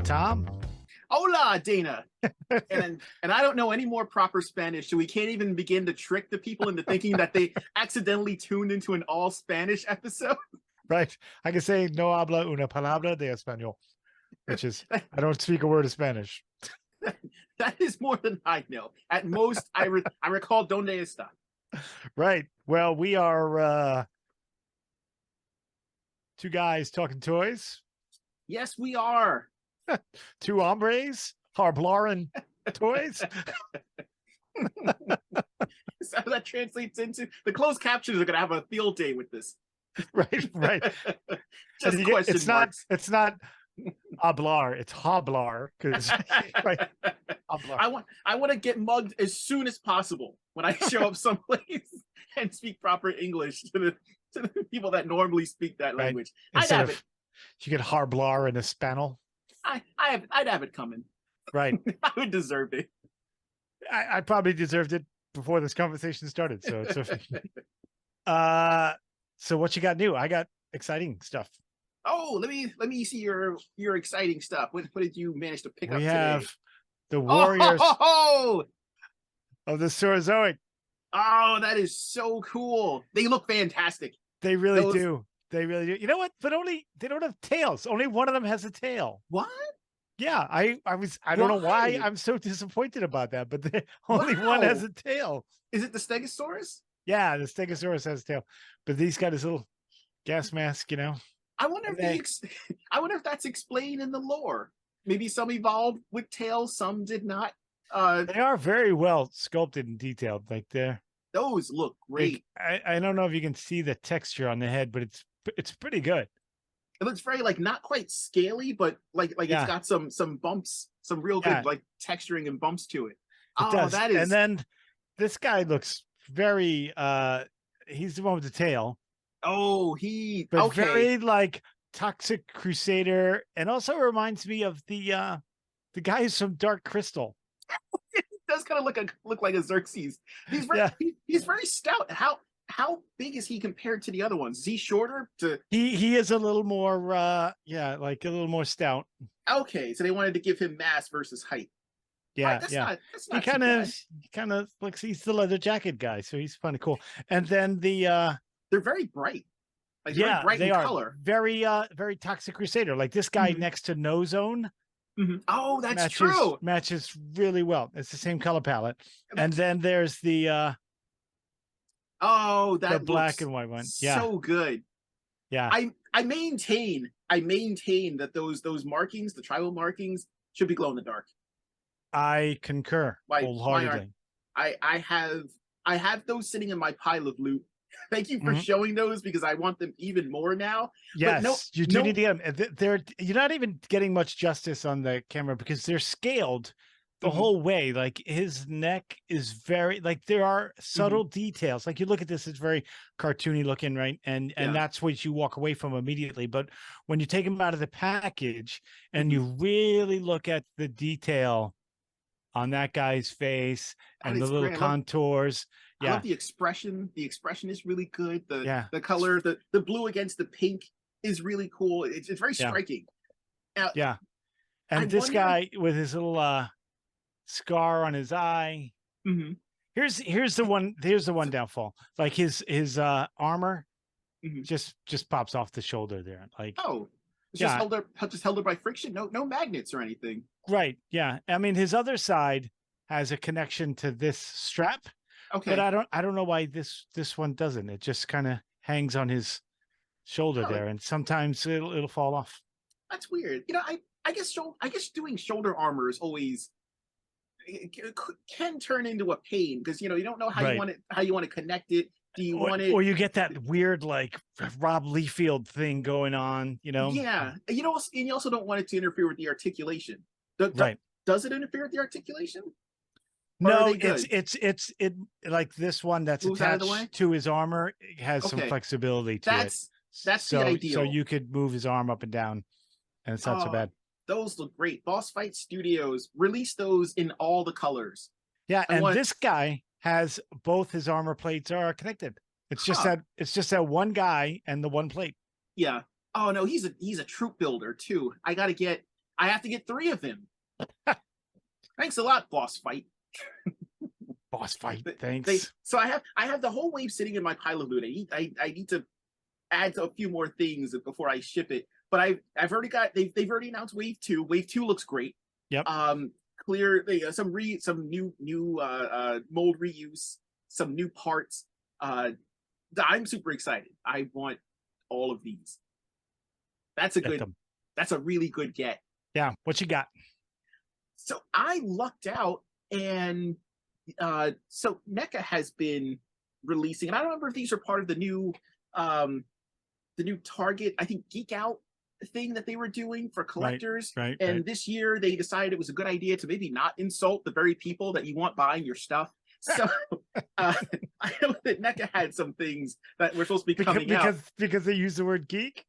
Hola, Tom. Hola, Dana. And I don't know any more proper Spanish, so we can't even begin to trick the people into thinking that they accidentally tuned into an all Spanish episode. Right. I can say no habla una palabra de español, which is I don't speak a word of Spanish. That is more than I know. At most, I recall donde está. Right. Well, we are two guys talking toys, Yes, we are. two hombres, harblaring toys. So that translates into the closed captions are going to have a field day with this. Right. Just question marks. It's not hablar, it's hoblar because right. I want to get mugged as soon as possible when I show up someplace and speak proper English to the people that normally speak that language. Instead I'd have it. You get harblar in a spanel. I'd have it coming. Right. I would deserve it. I probably deserved it before this conversation started. So it's so what you got new? I got exciting stuff. Oh, let me see your exciting stuff. What did you manage to pick up today? We have the Warriors of the Saurozoic. Oh, that is so cool. They look fantastic. They really do. They really do. You know what? But they don't have tails. Only one of them has a tail. What? Yeah, I don't know why I'm so disappointed about that, but only one has a tail. Is it the Stegosaurus? Yeah, the Stegosaurus has a tail, but he's got his little gas mask, you know. I wonder if that's explained in the lore. Maybe some evolved with tails, some did not. They are very well sculpted and detailed. Like those look great. I don't know if you can see the texture on the head, but it's pretty good. It looks very not quite scaly, but like it's got some bumps, some real good like texturing and bumps to it. It does. That is. And then this guy looks very. He's the one with the tail. Oh, very like Toxic Crusader, and also reminds me of the guys from Dark Crystal. It does kind of look like a Xerxes. He's very stout. How big is he compared to the other ones? Is he shorter? He is a little more like a little more stout. Okay, so they wanted to give him mass versus height. Yeah, that's not he kind of looks. He's the leather jacket guy, so he's kind of cool. And then they're very bright. Like very bright in color. Very Toxic Crusader. Like this guy next to No Zone. Mm-hmm. Oh, that's true. Matches really well. It's the same color palette. And then there's the the black and white one. Yeah. So good. Yeah. I maintain that those markings, the tribal markings, should be glow in the dark. I concur wholeheartedly. I have those sitting in my pile of loot. Thank you for showing those because I want them even more now. Yes, you do need them. You're not even getting much justice on the camera because they're scaled the whole way. Like his neck is very there are subtle details. Like you look at this, it's very cartoony looking, right? And that's what you walk away from immediately. But when you take them out of the package and you really look at the detail on that guy's face and the little contours. I love the expression. The expression is really good. The color, the blue against the pink is really cool. It's very striking. And this guy with his little scar on his eye. Mm-hmm. Here's the one downfall. Like his armor just pops off the shoulder there. Like just held up by friction. No magnets or anything. Right. Yeah. I mean, his other side has a connection to this strap. Okay. But I don't know why this one doesn't. It just kind of hangs on his shoulder there, and sometimes it'll fall off. That's weird. You know, I guess doing shoulder armor is always can turn into a pain because you don't know how you want to connect it. Do you want it, or you get that weird like Rob Liefeld thing going on? Yeah. And you also don't want it to interfere with the articulation. Right. Does it interfere with the articulation? No, it's like this one that's attached to his armor has some flexibility to it. That's the ideal. So you could move his arm up and down, and it's not so bad. Those look great. Boss Fight Studios released those in all the colors. Yeah, and this guy has both his armor plates are connected. It's just that one guy and the one plate. Yeah. Oh no, he's a troop builder too. I I have to get 3 of them. Thanks a lot, boss fight. Boss fight. Thanks. So I have the whole wave sitting in my pile of loot. I need to add a few more things before I ship it. But I've already got they've already announced wave 2. Wave 2 looks great. Yep. Clear some new mold reuse, some new parts. I'm super excited. I want all of these. That's a really good get. Yeah. What you got? So I lucked out, and so Mecha has been releasing, and I don't remember if these are part of the new Target, I think, Geek Out thing that they were doing for collectors. Right. This year they decided it was a good idea to maybe not insult the very people that you want buying your stuff. So I know that NECA had some things that were supposed to be coming out because they use the word geek.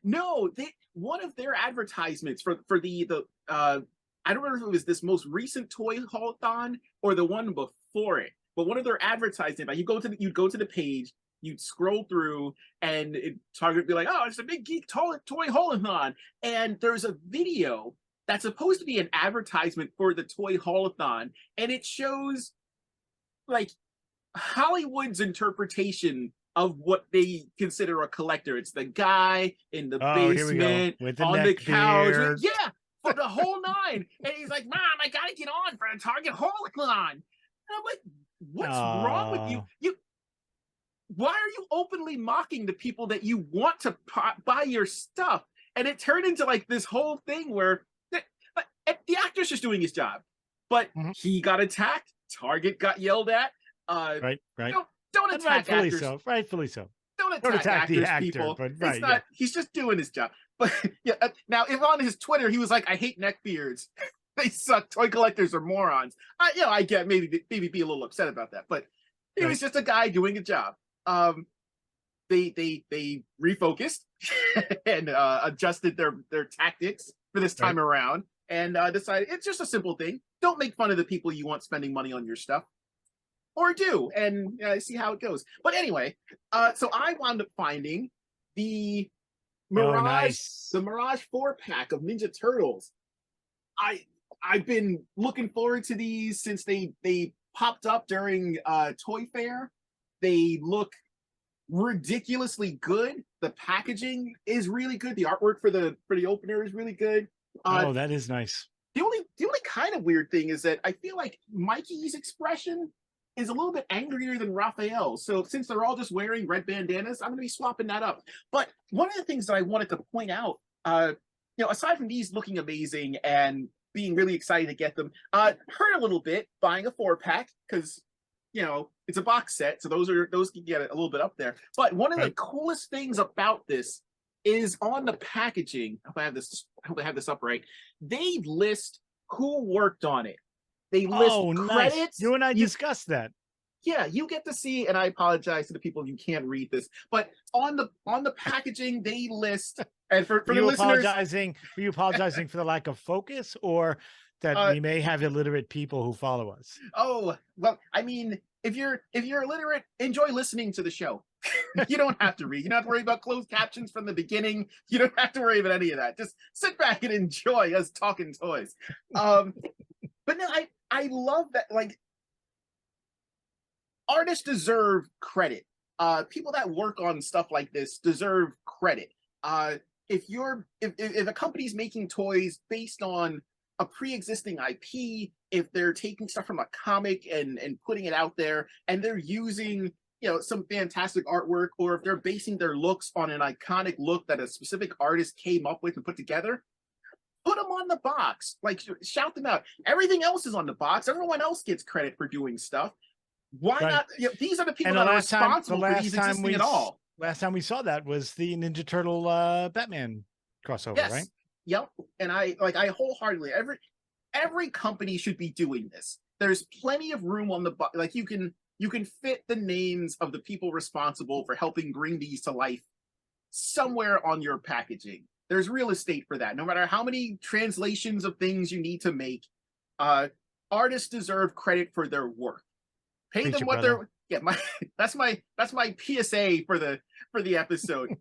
No, one of their advertisements for the I don't remember if it was this most recent toy haulathon or the one before it, but one of their advertisements, like you'd go to the page, you'd scroll through, and Target would be like, "Oh, it's a big geek toy haulathon," and there's a video that's supposed to be an advertisement for the toy haulathon, and it shows like Hollywood's interpretation of what they consider a collector. It's the guy in the basement on the couch. Yeah, for the whole 9. And he's like, "Mom, I gotta get on for a Target haulathon." And I'm like, "What's wrong with you? Why are you openly mocking the people that you want to buy your stuff?" And it turned into like this whole thing where the actor's just doing his job, but he got attacked. Target got yelled at. Right. Don't attack actors. Rightfully so. Don't attack the actors, actor, people. But it's not. Yeah. He's just doing his job. But yeah. Now, if on his Twitter he was like, "I hate neckbeards. They suck. Toy collectors are morons." I get maybe be a little upset about that, but he was just a guy doing a job. They refocused and adjusted their tactics for this time around, and decided it's just a simple thing. Don't make fun of the people you want spending money on your stuff. Or do, and see how it goes. But anyway, so I wound up finding the Mirage, the Mirage 4-pack of Ninja Turtles. I've been looking forward to these since they popped up during Toy Fair. They look ridiculously good. The packaging is really good. The artwork for the opener is really good. That is nice. The only kind of weird thing is that I feel like Mikey's expression is a little bit angrier than Raphael. So since they're all just wearing red bandanas, I'm going to be swapping that up. But one of the things that I wanted to point out, aside from these looking amazing and being really excited to get them, hurt a little bit buying a 4-pack because, it's a box set. So those can get a little bit up there. But one of the coolest things about this is on the packaging. I hope I have this up right. They list who worked on it. They list credits. Nice. You and I discussed that. Yeah, you get to see, and I apologize to the people you can't read this, but on the packaging they list, and for the listeners, are you apologizing for the lack of focus, or that we may have illiterate people who follow us? Oh, well, I mean, if you're illiterate, enjoy listening to the show. You don't have to read. You don't have to worry about closed captions from the beginning. You don't have to worry about any of that. Just sit back and enjoy us talking toys. But no, I love that. Like, artists deserve credit. People that work on stuff like this deserve credit. If a company's making toys based on a pre-existing IP, if they're taking stuff from a comic and putting it out there, and they're using some fantastic artwork, or if they're basing their looks on an iconic look that a specific artist came up with and put together, put them on the box. Like, shout them out. Everything else is on the box. Everyone else gets credit for doing stuff. Why not? These are the people that are responsible for these existing at all. Last time we saw that was the Ninja Turtle Batman crossover, right? Yep. And I wholeheartedly, every company should be doing this. There's plenty of room on the box. Like, you can fit the names of the people responsible for helping bring these to life somewhere on your packaging. There's real estate for that. No matter how many translations of things you need to make, artists deserve credit for their work. Pay them what they're. Yeah, that's my PSA for the episode.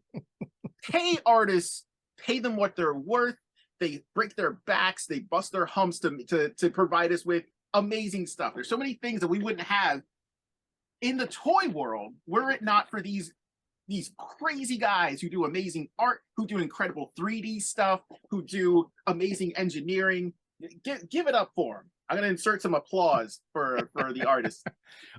Pay artists, pay them what they're worth, they break their backs, they bust their humps to provide us with amazing stuff. There's so many things that we wouldn't have in the toy world were it not for these crazy guys who do amazing art, who do incredible 3D stuff, who do amazing engineering. Give it up for them. I'm going to insert some applause for the artists.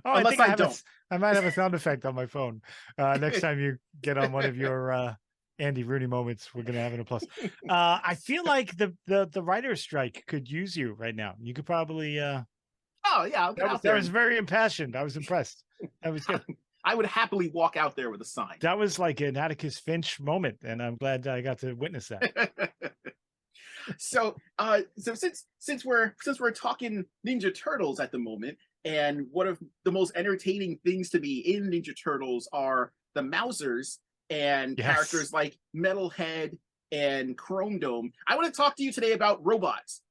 Oh, Unless I don't. I might have a sound effect on my phone. Next time you get on one of your Andy Rooney moments, we're going to have an applause. I feel like the writer's strike could use you right now. You could probably. Oh yeah, I'll get out there. That was very impassioned. I was impressed. That was good. I would happily walk out there with a sign. That was like an Atticus Finch moment, and I'm glad I got to witness that. So since we're talking Ninja Turtles at the moment, and one of the most entertaining things to me in Ninja Turtles are the Mousers and characters like Metalhead and Chrome Dome. I want to talk to you today about robots.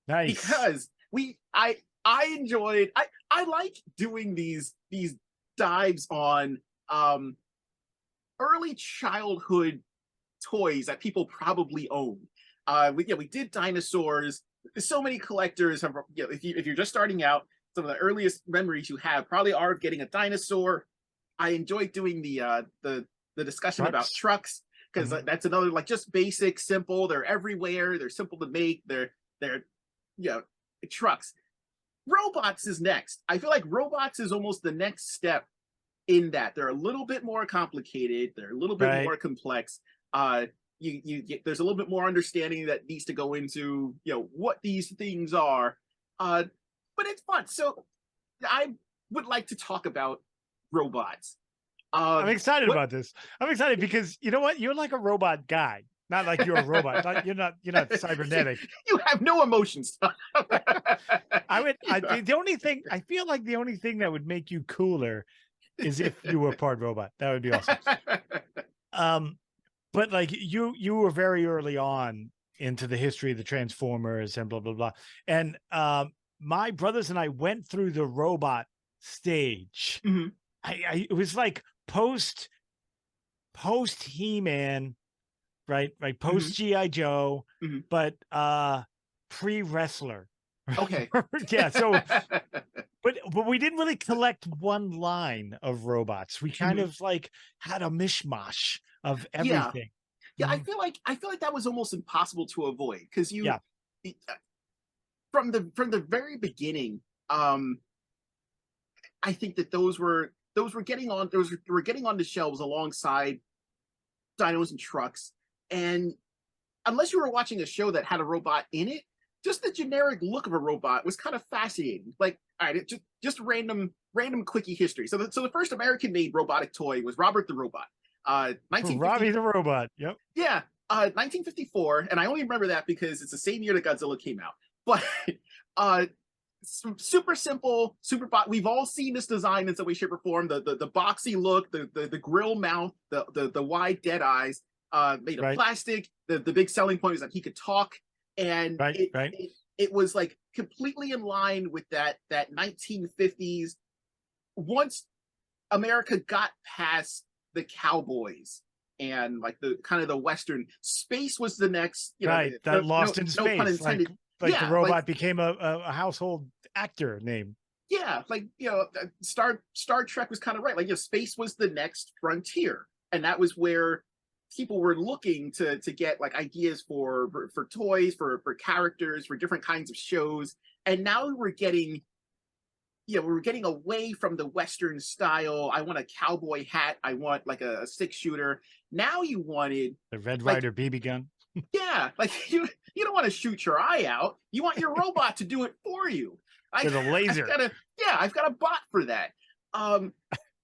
Nice. Because I enjoyed I like doing these dives on early childhood toys that people probably own. We did dinosaurs. So many collectors have, if you're just starting out, some of the earliest memories you have probably are of getting a dinosaur. I enjoyed doing the discussion about trucks, because that's another, like, just basic, simple. They're everywhere. They're simple to make. They're trucks. Robots is next. I feel like robots is almost the next step in that. They're a little bit more complicated. They're a little bit more complex. You get, there's a little bit more understanding that needs to go into, what these things are. But it's fun. So I would like to talk about robots. I'm excited about this. I'm excited because you know what? You're like a robot guy. Not like you're a robot. You're not cybernetic. You have no emotions. The only thing I feel like the only thing that would make you cooler is if you were part robot. That would be awesome. But like you were very early on into the history of the Transformers and blah blah blah. And my brothers and I went through the robot stage. Mm-hmm. It was like post He-Man. Right, post GI Joe, but pre-wrestler. Okay. Yeah. So, but we didn't really collect one line of robots. We kind of like had a mishmash of everything. Yeah, I feel like that was almost impossible to avoid, because from the very beginning, I think that those were getting on the shelves alongside dinos and trucks. And unless you were watching a show that had a robot in it, just the generic look of a robot was kind of fascinating. Like, all right, just random quickie history. So the first American-made robotic toy was Robert the Robot. Robbie the Robot. Yep. Yeah, 1954, and I only remember that because it's the same year that Godzilla came out. But super simple, super. We've all seen this design in some way, shape, or form. The boxy look, the grill mouth, the wide dead eyes. Made of plastic. The big selling point is that he could talk, and it was like completely in line with that 1950s. Once America got past the cowboys and like the kind of the Western, space was the next. Lost in space. No pun intended. Like the robot became a household actor name. Yeah, like Star Trek was kind of right. Like space was the next frontier, and that was where people were looking to get like ideas for toys, for characters, for different kinds of shows. And now we're getting away from the Western style. I want a cowboy hat. I want like a 6-shooter. Now you wanted the Red Ryder BB gun. Yeah, like you don't want to shoot your eye out. You want your robot to do it for you. With a laser. I've got a bot for that.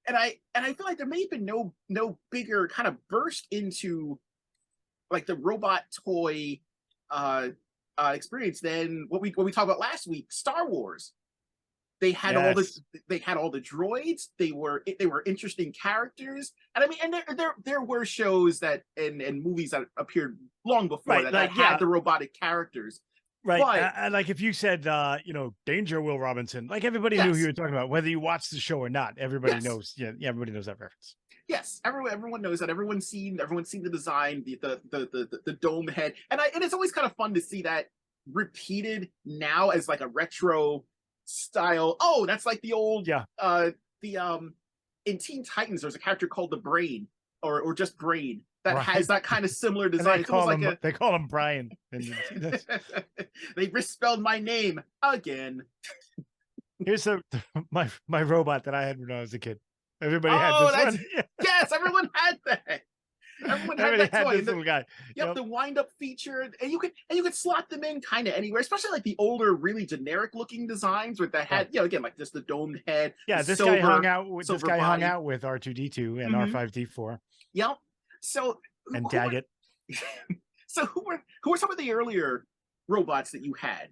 And I feel like there may have been no bigger kind of burst into like the robot toy experience than what we talked about last week. Star Wars. They had all the droids. They were interesting characters, and I mean, and there were shows that and movies that appeared long before that had the robotic characters. Right. But Like if you said, you know, Danger Will Robinson, like everybody knew who you yes, were talking about, whether you watched the show or not. Everybody yes, knows. Yeah, yeah, everybody knows that reference. yes, everyone knows that. Everyone's seen the design, the dome head, and it's always kind of fun to see that repeated now as like a retro style. Oh, that's like the old Yeah. the in Teen Titans. There's a character called the Brain, or just Brain, that has Right. that kind of similar And design. It's almost like a they call him Brian. And they misspelled my name again. here's my robot that I had when I was a kid. Everybody had Oh, this that's one. Yeah. yes, everyone had that. Everyone had Everybody that had toy. this little guy. Yep, Yep. the wind up feature, and you could slot them in kind of anywhere, especially like the older, really generic looking designs with the Yeah. head, again, like just the domed head, Yeah. the This guy hung out with silver body. R2D2 and Mm-hmm. R5D4 Yep. So and who were Daggett. so who were some of the earlier robots that you had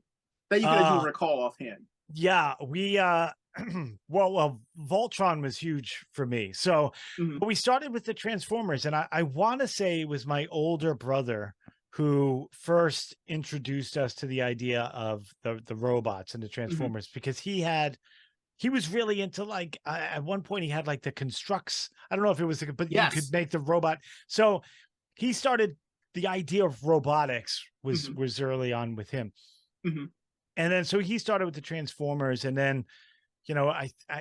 that you can Uh recall offhand? yeah, we well, Voltron was huge for me. So Mm-hmm. but we started with the Transformers, and I want to say it was my older brother who first introduced us to the idea of the robots and the Mm-hmm. Transformers, because he was really into like at one point he had like the constructs. I don't know if it was, but you could Yes. make the robot. So he started the idea of robotics Mm-hmm. was early on with him. Mm-hmm. And then so he started with the Transformers, and then you know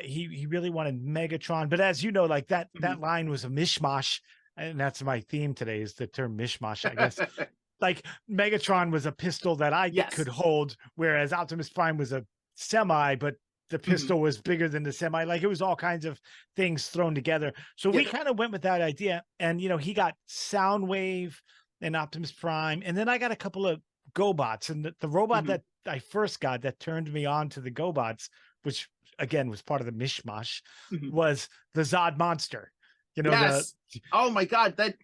he really wanted Megatron, but as you know, like that line was a mishmash, and that's my theme today is the term mishmash, I guess. Mm-hmm. Like Megatron was a pistol that I could Yes. hold, whereas Optimus Prime was a semi, but the Mm-hmm. pistol was bigger than the semi. Like it was all kinds of things thrown together. So Yeah. we kind of went with that idea, and you know he got Soundwave and Optimus Prime, and then I got a couple of GoBots, and the robot Mm-hmm. that I first got that turned me on to the GoBots, which again was part of the mishmash, Mm-hmm. was the Zod monster. You know, Yes. Oh my God, that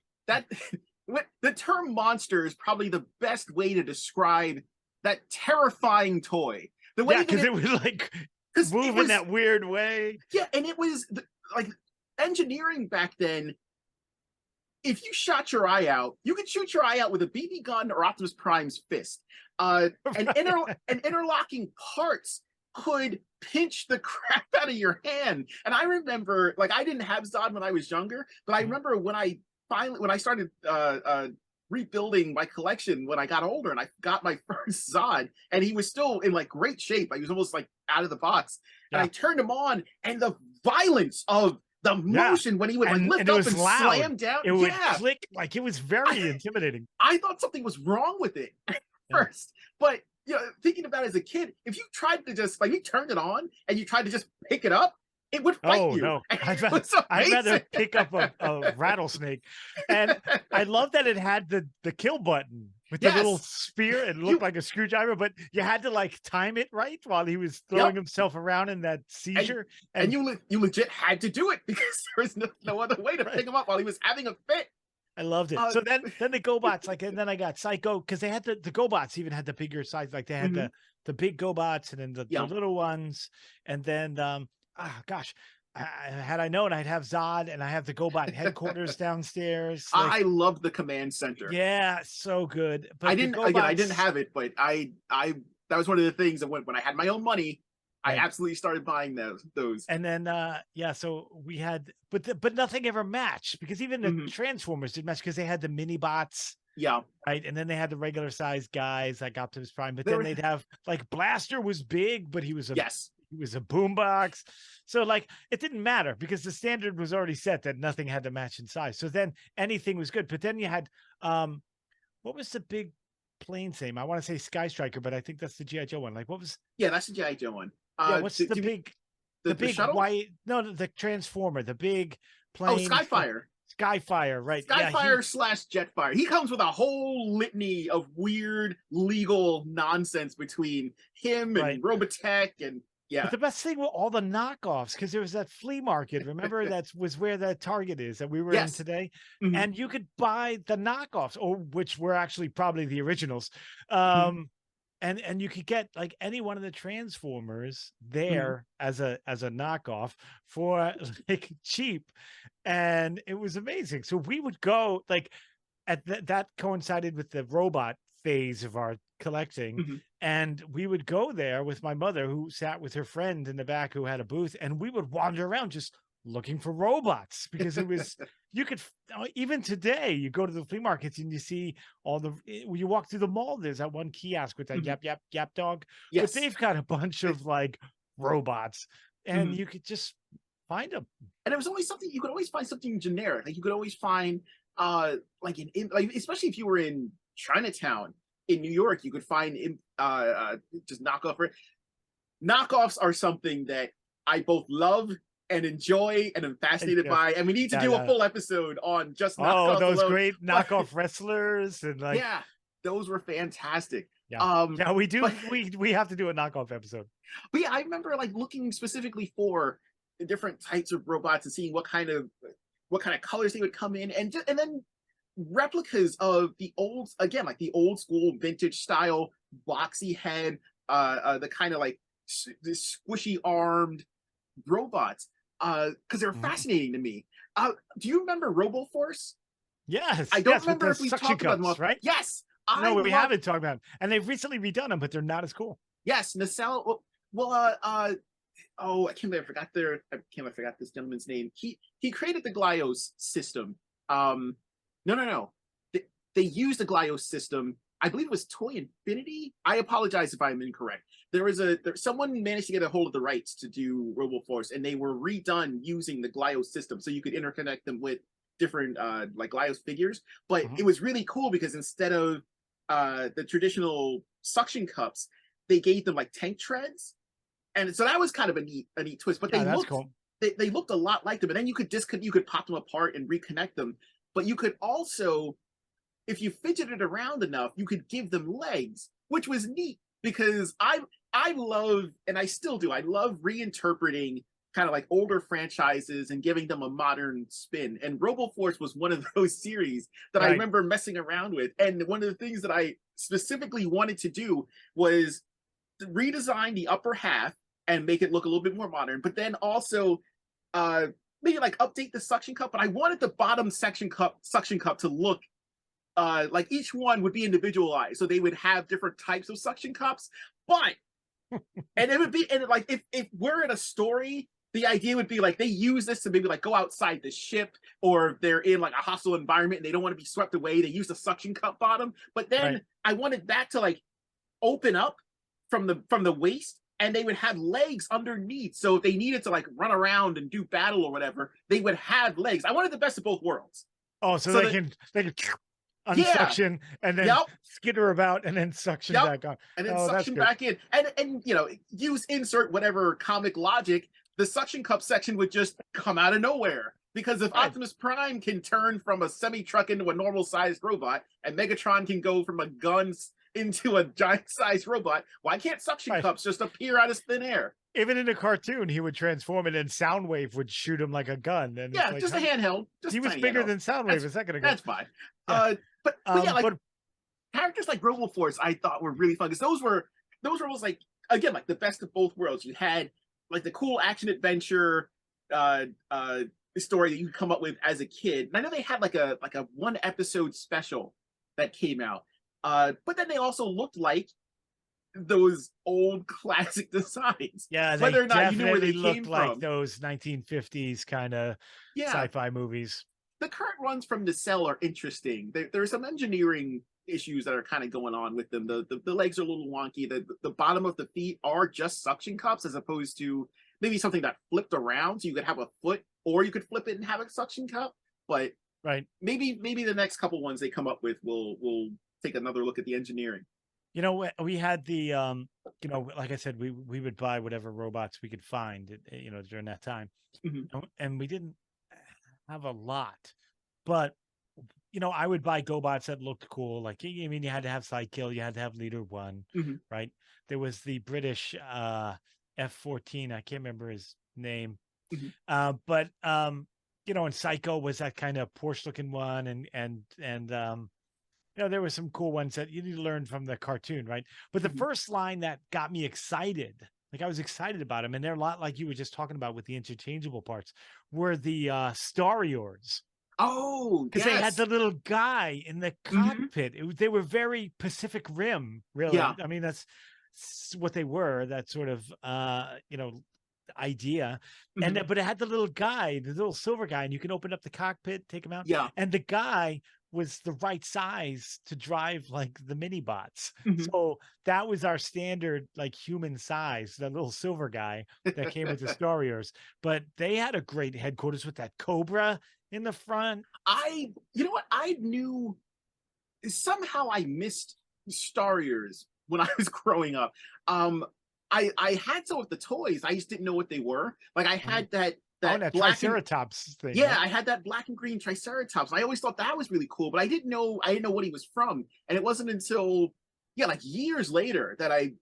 the term monster is probably the best way to describe that terrifying toy. The way yeah, that because it was like it moving was, that weird way. yeah, and it was like engineering back then. If you shot your eye out, you could shoot your eye out with a BB gun or Optimus Prime's fist. And interlocking parts could pinch the crap out of your hand. And I remember, like, I didn't have Zod when I was younger, but I remember when I started rebuilding my collection when I got older, and I got my first Zod, and he was still in like great shape. He was almost like out of the box, and Yeah. I turned him on, and the violence of the motion when he would like lift it up was and loud. slam down. It would Yeah, click, like it was very intimidating. I thought something was wrong with it at first, but you know, thinking about it as a kid, if you tried to just like you turned it on and you tried to just pick it up, it would fight Oh you. no, It I'd rather amazing. pick up a rattlesnake. And I love that it had the kill button with the little Yes, spear. It you. looked like a screwdriver, but you had to like time it right while he was throwing Yep, himself around in that seizure. and And you legit had to do it because there was no other way to right, pick him up while he was having a fit. I loved it. Uh, So then the GoBots, like, and then I got Psycho, because they had the GoBots even had the bigger size, like they had mhm, the big GoBots and then the yeah, little ones, and then gosh, had I known, I'd have Zod, and I have the GoBot headquarters downstairs. Like, I loved the command center. yeah, so good. I But the didn't again. I didn't GoBots, have it, but I that was one of the things that when I had my own money, I right? absolutely started buying those. And then yeah, so we had, but nothing ever matched, because even the Mhm, Transformers didn't match, because they had the mini bots. yeah, Right, and then they had the regular sized guys like Optimus Prime, but there then were they'd have like Blaster was big, but yes. he was a boombox. So like it didn't matter, because the standard was already set that nothing had to match in size. So then anything was good. But then you had what was the big plane's name? I want to say Sky Striker, but I think that's the G.I. Joe one. Like what was, Yeah, that's the G.I. Joe one. yeah, what's the Do you mean big the the big shuttle? white, no, the Transformer, the big Oh, plane, Skyfire. Skyfire, right? Yeah, Skyfire slash Jetfire. He comes with a whole litany of weird legal nonsense between him right. and Robotech, and But yeah. the best thing were all the knockoffs, because there was that flea market. Remember, that was where the Target is that we were in Yes. today, Mhm, and you could buy the knockoffs, or which were actually probably the originals. mhm, And you could get like any one of the Transformers mhm. there as a knockoff for like cheap, and it was amazing. So we would go like that coincided with the robot phase of our collecting. Mhm. And we would go there with my mother, who sat with her friend in the back who had a booth, and we would wander around just looking for robots because it was, you could, even today, you go to the flea markets and you see all the, when you walk through the mall, there's that one kiosk with that Mhm. yap, yap, yap dog, but Yes. they've got a bunch of like robots and Mhm. you could just find them. And it was always something you could always find something generic. Like you could always find like like especially if you were in Chinatown in New York, you could find just knockoffs are something that I both love and enjoy and am fascinated Yeah, by. And we need to yeah, do a yeah. full episode on just Oh, knockoffs those alone. great But knockoff wrestlers and like, yeah, those were fantastic. yeah, Um, yeah. We do. but We have to do a knockoff episode. but yeah, I remember like looking specifically for the different types of robots and seeing what kind of colors they would come in, and then replicas of the old, again, like the old school vintage style boxy head, the kind of like this squishy armed robots, because they're Mhm. fascinating to me. Do you remember RoboForce? I Yes, don't yes, with remember the if we've suction talked about them. cups, right? Yes, No, I we love. haven't talked about them, and they've recently redone them, but they're not as cool. Yes, Nacelle. Well, oh, I can't believe I can't believe I forgot this gentleman's name. He created the Glyos system. No, no, no. They used the Glyos system. I believe it was Toy Infinity. I apologize if I'm incorrect. Someone managed to get a hold of the rights to do RoboForce, and they were redone using the Glyos system, so you could interconnect them with different like Glyos figures. But Mhm. it was really cool because instead of the traditional suction cups, they gave them like tank treads, and so that was kind of a neat twist. But Yeah, that's cool. they looked a lot like them, and then you could pop them apart and reconnect them. But you could also, if you fidgeted around enough, you could give them legs, which was neat because I love, and I still do, I love reinterpreting kind of like older franchises and giving them a modern spin. And RoboForce was one of those series that I Right. remember messing around with. And one of the things that I specifically wanted to do was redesign the upper half and make it look a little bit more modern, but then also uh maybe like update the suction cup. But I wanted the bottom suction cup to look like each one would be individualized, so they would have different types of suction cups. But and it would be, and like if we're in a story, the idea would be like they use this to maybe like go outside the ship, or they're in like a hostile environment and they don't want to be swept away. They use the suction cup bottom, but then Right. I wanted that to like open up from the waist, and they would have legs underneath, so if they needed to like run around and do battle or whatever, they would have legs. I wanted the best of both worlds, Oh, so so that they can yeah, unsuction and then yep, skitter about and then suction yep, back on. and then Oh, that's suction good. back in, and you know, use insert whatever comic logic, the suction cup section would just come out of nowhere. Because if Right. Optimus Prime can turn from a semi truck into a normal sized robot, and Megatron can go from a gun into a giant sized robot, why can't suction Right. cups just appear out of thin air? Even in the cartoon, he would transform and then Soundwave would shoot him like a gun. And it's Yeah, like, just a how did, handheld, he just was tiny bigger handheld. than Soundwave That's a second ago. that's fine. Yeah. But yeah, like But characters like RoboForce, I thought were really fun because those were almost like, again, like the best of both worlds. You had like the cool action adventure uh story that you could come up with as a kid. And I know they had like a one episode special that came out. But then they also looked like those old classic designs, yeah, they whether or not you knew where definitely they looked came like from. those 1950s kind of Yeah, sci-fi movies. the current runs from the cell are interesting. There are some engineering issues that are kind of going on with them. The legs are a little wonky. The bottom of the feet are just suction cups as opposed to maybe something that flipped around, so you could have a foot, or you could flip it and have a suction cup. But Right. maybe the next couple ones they come up with will take another look at the engineering. You know, we had the you know, like I said, we would buy whatever robots we could find, you know, during that time. Mhm. And we didn't have a lot, but you know, I would buy GoBots that looked cool. Like, I mean, you had to have Sidekill, you had to have Leader One, Mhm. right? There was the British F-14. I can't remember his name, Mhm. but you know, and Psycho was that kind of Porsche looking one, and you know, there were some cool ones that you need to learn from the cartoon, right? But the Mhm. first line that got me excited, like I was excited about them, and they're a lot like you were just talking about with the interchangeable parts, were the Stariors. Oh, because they had yes. the little guy in the Hmm. cockpit. They were very Pacific Rim, Yeah. really. I mean, that's what they were. That sort of idea. And Hmm. but it had the little guy, the little silver guy, and you can open up the cockpit, take him out, Yeah. and the guy was the right size to drive like the mini bots. Hmm. So that was our standard like human size, that little silver guy that came with the Star Wars. But they had a great headquarters with that Cobra in the front. You know what? I knew somehow I missed Starriers when I was growing up. Um, I had some of the toys. I just didn't know what they were. Like I Mhm. had that Oh, that and that black and Triceratops thing, yeah, right? I had that black and green Triceratops. I always thought that was really cool, but I didn't know what he was from. And it wasn't until yeah, like years later that I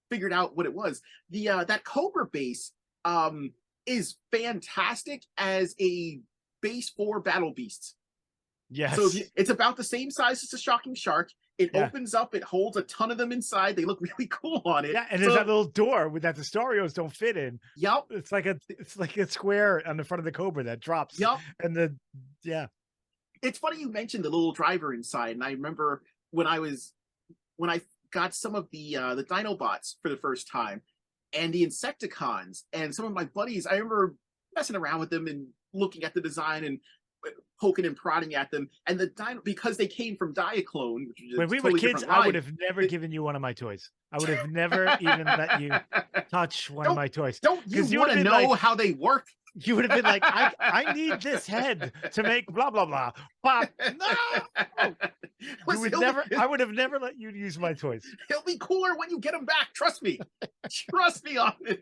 figured out what it was. The that Cobra base is fantastic as a base for battle beasts. So if you, Yes. it's about the same size as a shocking shark. It Yeah. opens up. It holds a ton of them inside. They look really cool on it. Yeah. And there's that So, little door with that the Storios don't fit in. yep, It's like a square on the front of the Cobra that drops. yep. And the yeah. It's funny you mentioned the little driver inside, and I remember when I got some of the Dinobots for the first time, and the Insecticons, and some of my buddies. I remember messing around with them and looking at the design and poking and prodding at them. And the Dino because they came from Diaclone, which is When a we were totally kids, different I would line. have never given you one of my toys. I would have never even let you touch one of don't my toys don't you because you would want have to been know like, how they work? you would have been like, I need this head to make blah blah blah. Pop. No. You Listen, would never, I would have never let you use my toys. he'll be cooler when you get him back. Trust me. Trust me on this.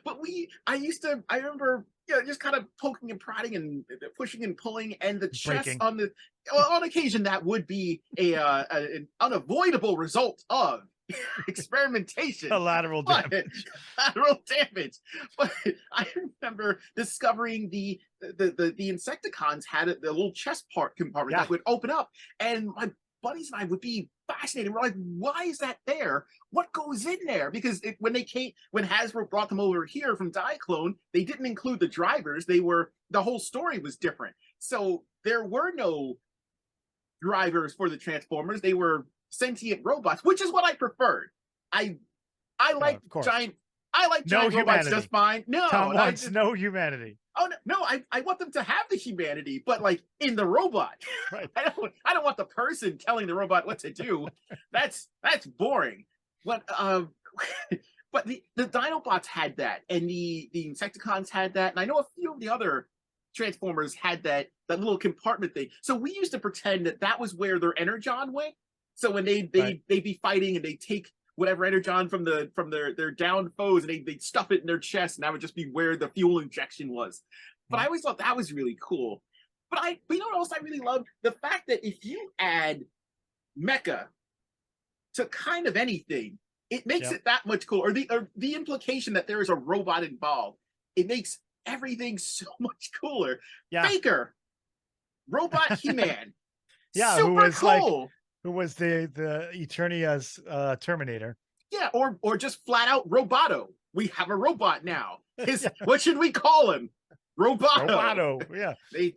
But I remember, just kind of poking and prodding and pushing and pulling, and the chess Breaking. on the, well, on occasion that would be an unavoidable result of experimentation, Collateral but damage. lateral damage. But I remember discovering the Insecticons had the little chest part compartment Yeah. that would open up, and my buddies and I would be fascinated. We're like, why is that there? What goes in there? Because when Hasbro brought them over here from Diaclone, they didn't include the drivers. The whole story was different. So there were no drivers for the Transformers. They were sentient robots, which is what I preferred. I I like Of course. giant I like No giant robots just humanity. fine. No, Tom and I wants just no humanity. oh no, I want them to have the humanity, but like in the robot. Right. I don't want the person telling the robot what to do. That's boring. But but the Dinobots had that, and the Insecticons had that, and I know a few of the other Transformers had that little compartment thing. So we used to pretend that that was where their energon went. So when Right. they'd be fighting and they take whatever energon from their downed foes and they'd stuff it in their chest, and that would just be where the fuel injection was. But I always thought that was really cool. But you know what else I really loved? The fact that if you add Mecha to kind of anything, it makes Yep. it that much cooler. Or the implication that there is a robot involved, it makes everything so much cooler. Yeah. Faker, Robot He-Man, Yeah. Who super was like, cool. who was the Eternia's Terminator. Yeah, or just flat out Roboto. We have a robot now. Yeah. What should we call him? Roboto. Roboto. Yeah. They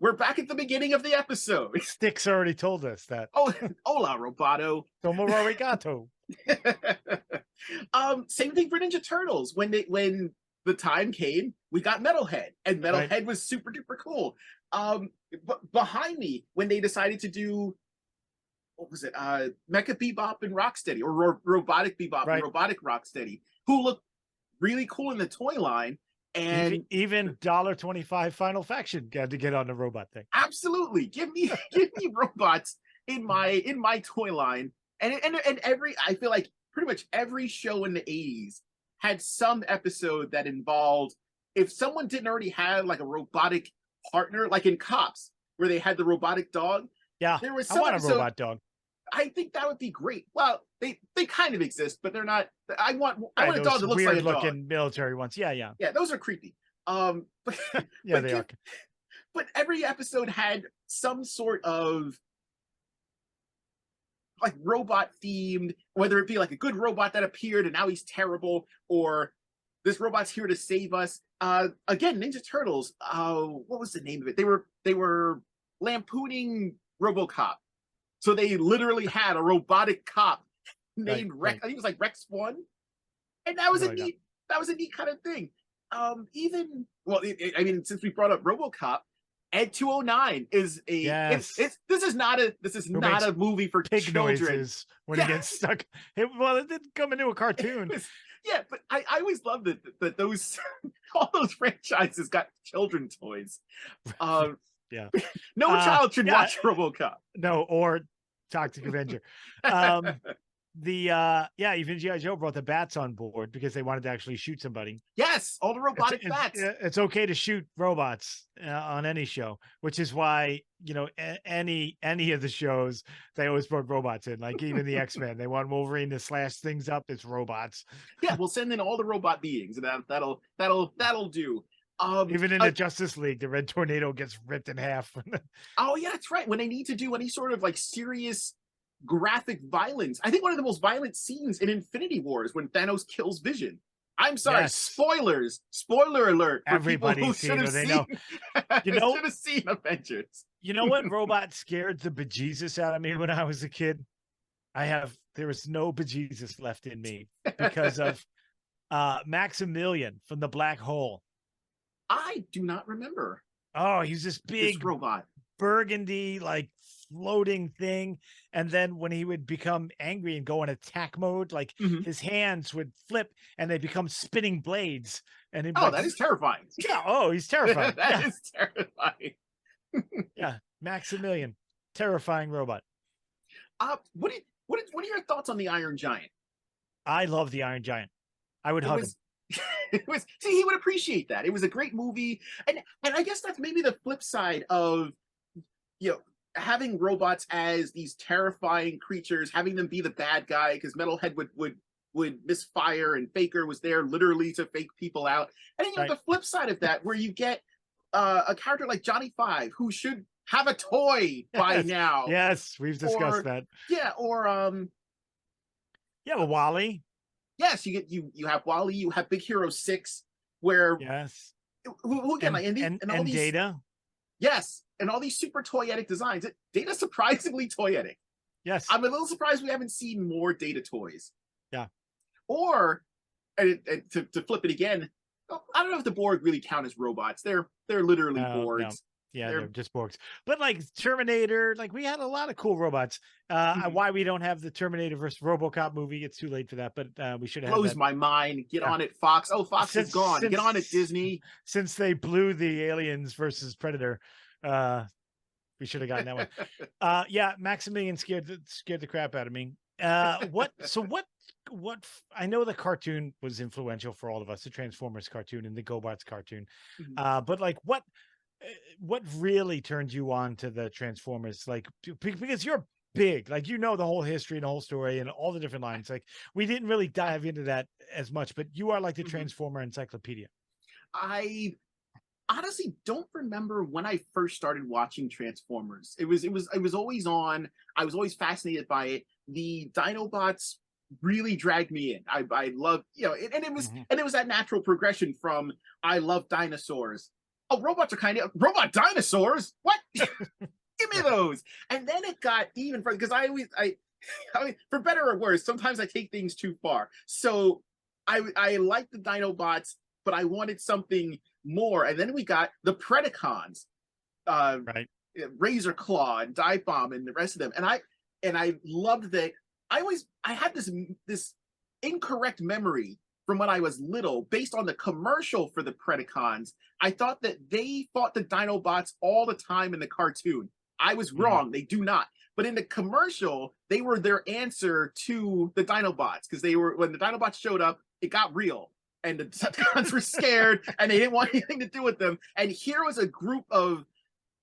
we're back at the beginning of the episode. Styx already told us that. Oh, hola, Roboto. Tomo arigato. Same thing for Ninja Turtles. When the time came, we got Metalhead, and Metalhead Right. was super duper cool. But behind me, when they decided to do what was it? Mecha Bebop and Rocksteady, or Robotic Bebop Right. and Robotic Rocksteady, who looked really cool in the toy line. And Even $1.25 Final Faction had to get on the robot thing. absolutely, give me robots in my toy line. And every I feel like pretty much every show in the 80s had some episode that involved, if someone didn't already have like a robotic partner, like in Cops, where they had the robotic dog. Yeah. There was I some want a episode, robot dog. I think that would be great. Well, they kind of exist, but they're not. I want Right, a dog those that looks weird like a dog. looking military ones. Yeah. Yeah. Yeah, those are creepy. But Yeah, but they are. but every episode had some sort of like robot themed, whether it be like a good robot that appeared and now he's terrible, or this robot's here to save us. again, Ninja Turtles. What was the name of it? They were lampooning RoboCop, so they literally had a robotic cop named Rex. Right. I think it was like Rex One, and that was a Something like neat. That was a neat kind of thing. I mean, since we brought up RoboCop, Ed 209 is a. Yes. This is not a movie for pig children. noises when he gets stuck. It didn't come into a cartoon. Yeah, but I always loved it that those all those franchises got children toys. Yeah. No child should watch RoboCop. No, or Toxic Avenger. Even G.I. Joe brought the bats on board because they wanted to actually shoot somebody. Yes, all the robotic bats. It's okay to shoot robots on any show, which is why, any of the shows, they always brought robots in. Like even the X-Men, they want Wolverine to slash things up. It's robots. Yeah, we'll send in all the robot beings, and that'll do. Even in the Justice League, the Red Tornado gets ripped in half. Oh yeah, that's right. When they need to do any sort of like serious graphic violence, I think one of the most violent scenes in Infinity War is when Thanos kills Vision. I'm sorry, Yes. Spoilers. Spoiler alert. Everybody's seen it. They know. Should have seen Avengers. You know what robot scared the bejesus out of me when I was a kid? There was no bejesus left in me because of Maximilian from the Black Hole. I do not remember. Oh, he's this big robot, burgundy, like floating thing. And then when he would become angry and go in attack mode, like his hands would flip and they become spinning blades. And that is terrifying. Yeah. Oh, he's terrifying. That is terrifying. Yeah, Maximilian, terrifying robot. What are your thoughts on the Iron Giant? I love the Iron Giant. I would hug him. See, he would appreciate that. It was a great movie, and I guess that's maybe the flip side of having robots as these terrifying creatures, having them be the bad guy, because Metalhead would misfire, and Faker was there literally to fake people out. And then the flip side of that, where you get a character like Johnny Five, who should have a toy by now. Yes, we've discussed that. Yeah, or Wally. Yes, you have Wally, you have Big Hero 6, where who again, and all these Data. Yes, and all these super toyetic designs. Data's surprisingly toyetic. Yes, I'm a little surprised we haven't seen more Data toys. Yeah, or to flip it again, I don't know if the Borg really count as robots. They're literally Borgs. No. Yeah, they're just Borgs. But like Terminator, like we had a lot of cool robots. Why we don't have the Terminator versus RoboCop movie? It's too late for that, but we should have. Blows my mind. Get on it, Fox. Oh, Fox is gone. Get on it, Disney. Since they blew the Aliens versus Predator, we should have gotten that one. Maximilian scared the crap out of me. What I know the cartoon was influential for all of us, the Transformers cartoon and the GoBots cartoon. But like what really turned you on to the Transformers? Like, because you're big, like, the whole history and the whole story and all the different lines. Like, we didn't really dive into that as much, but you are like the Transformer encyclopedia. I honestly don't remember when I first started watching Transformers. It was always on. I was always fascinated by it. The Dinobots really dragged me in. I loved, and it was that natural progression from I love dinosaurs. Oh, robots are kind of robot dinosaurs. What? Give me those. And then it got even further, because I mean, for better or worse, sometimes I take things too far. So I like the Dinobots, but I wanted something more. And then we got the Predacons, Razor Claw and Dive Bomb and the rest of them. And I loved that. I had this incorrect memory from when I was little, based on the commercial for the Predacons. I thought that they fought the Dinobots all the time in the cartoon. I was wrong. They do not. But in the commercial, they were their answer to the Dinobots, because when the Dinobots showed up, it got real. And the Decepticons were scared, and they didn't want anything to do with them. And here was a group of,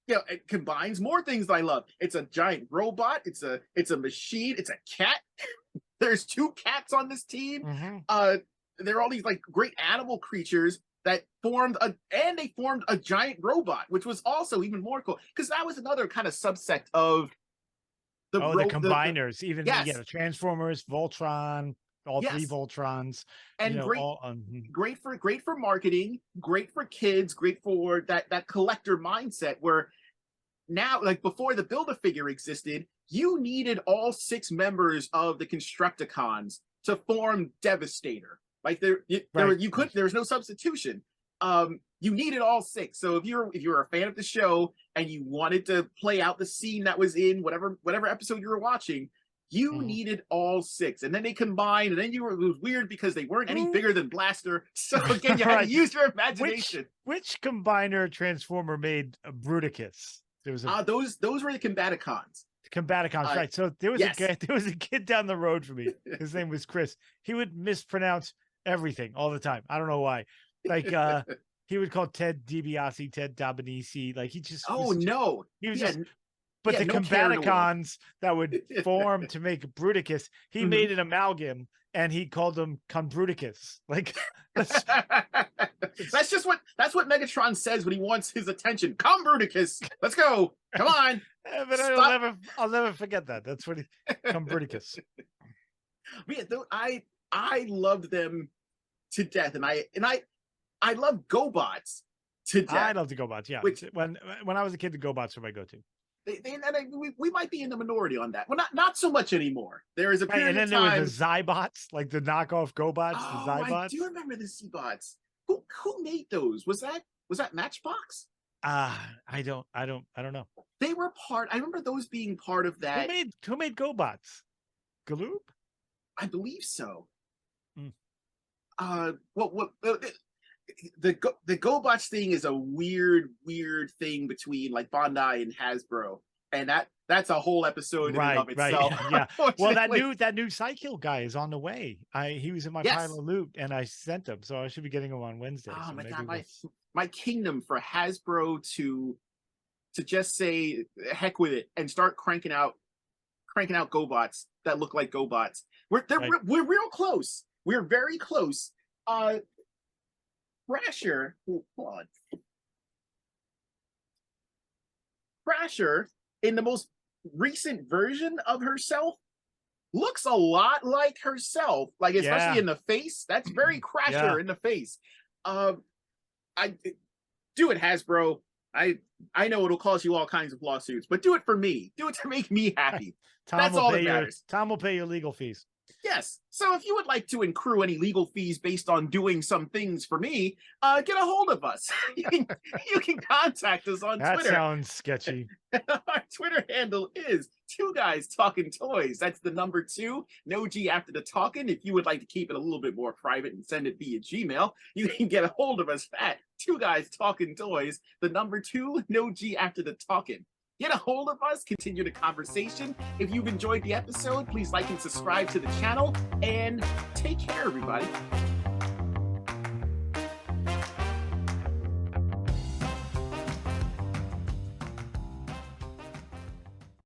it combines more things that I love. It's a giant robot. It's a machine. It's a cat. There's 2 cats on this team. There are all these like great animal creatures that formed a giant robot, which was also even more cool, because that was another kind of subsect of the combiners. The Transformers, Voltron. all three Yes. Voltrons, And great for marketing, great for kids, great for that collector mindset where now, like before the Build-A-Figure existed, you needed all 6 members of the Constructicons to form Devastator. Like there was no substitution. You needed all 6. So if you're a fan of the show and you wanted to play out the scene that was in whatever episode you were watching, you needed all 6. And then they combined, and then it was weird because they weren't any bigger than Blaster. So again, you had to use your imagination. Which combiner transformer made Bruticus? There was those were the Combaticons. Combaticons, right? So there was a kid down the road from me. His name was Chris. He would mispronounce everything all the time. I don't know why. Like he would call Ted DiBiase Ted Dabanisi. Like he just he was just. But the Combaticons that would form to make Bruticus, he made an amalgam and he called them Conbruticus. Like that's what Megatron says when he wants his attention. Conbruticus, let's go. Come on. But I'll never forget that. That's what Conbruticus. I loved them to death, and I love GoBots to death. I love the GoBots, yeah. Which when I was a kid, the GoBots were my go-to. We might be in the minority on that. Well, not so much anymore. There is a period and then of time. There was the Zybots, like the knockoff GoBots, the Zybots. I do remember the Zybots. Who made those? Was that Matchbox? I don't know. They were part. I remember those being part of that. Who made GoBots? Galoob? I believe so. Mm. The GoBots thing is a weird thing between like Bandai and Hasbro, and that's a whole episode in and of itself. Yeah. Well, that new Cycle guy is on the way. He was in my pile of loot, and I sent him, so I should be getting him on Wednesday. Oh so my god, my kingdom for Hasbro to just say heck with it and start cranking out GoBots that look like GoBots. We're real close. We're very close. Crasher, hold on. Crasher, in the most recent version of herself, looks a lot like herself. Like especially in the face. That's very Crasher in the face. I do it, Hasbro. I know it'll cause you all kinds of lawsuits, but do it for me. Do it to make me happy. That's all that matters. Tom will pay your legal fees. Yes. So if you would like to accrue any legal fees based on doing some things for me, get a hold of us. You can contact us on Twitter. That sounds sketchy. Our Twitter handle is 2 Guys Talking Toys. That's the number 2, no G after the talking. If you would like to keep it a little bit more private and send it via Gmail, you can get a hold of us at 2 Guys Talking Toys, the number 2, no G after the talking. Get a hold of us, continue the conversation. If you've enjoyed the episode, please like and subscribe to the channel, and take care, everybody.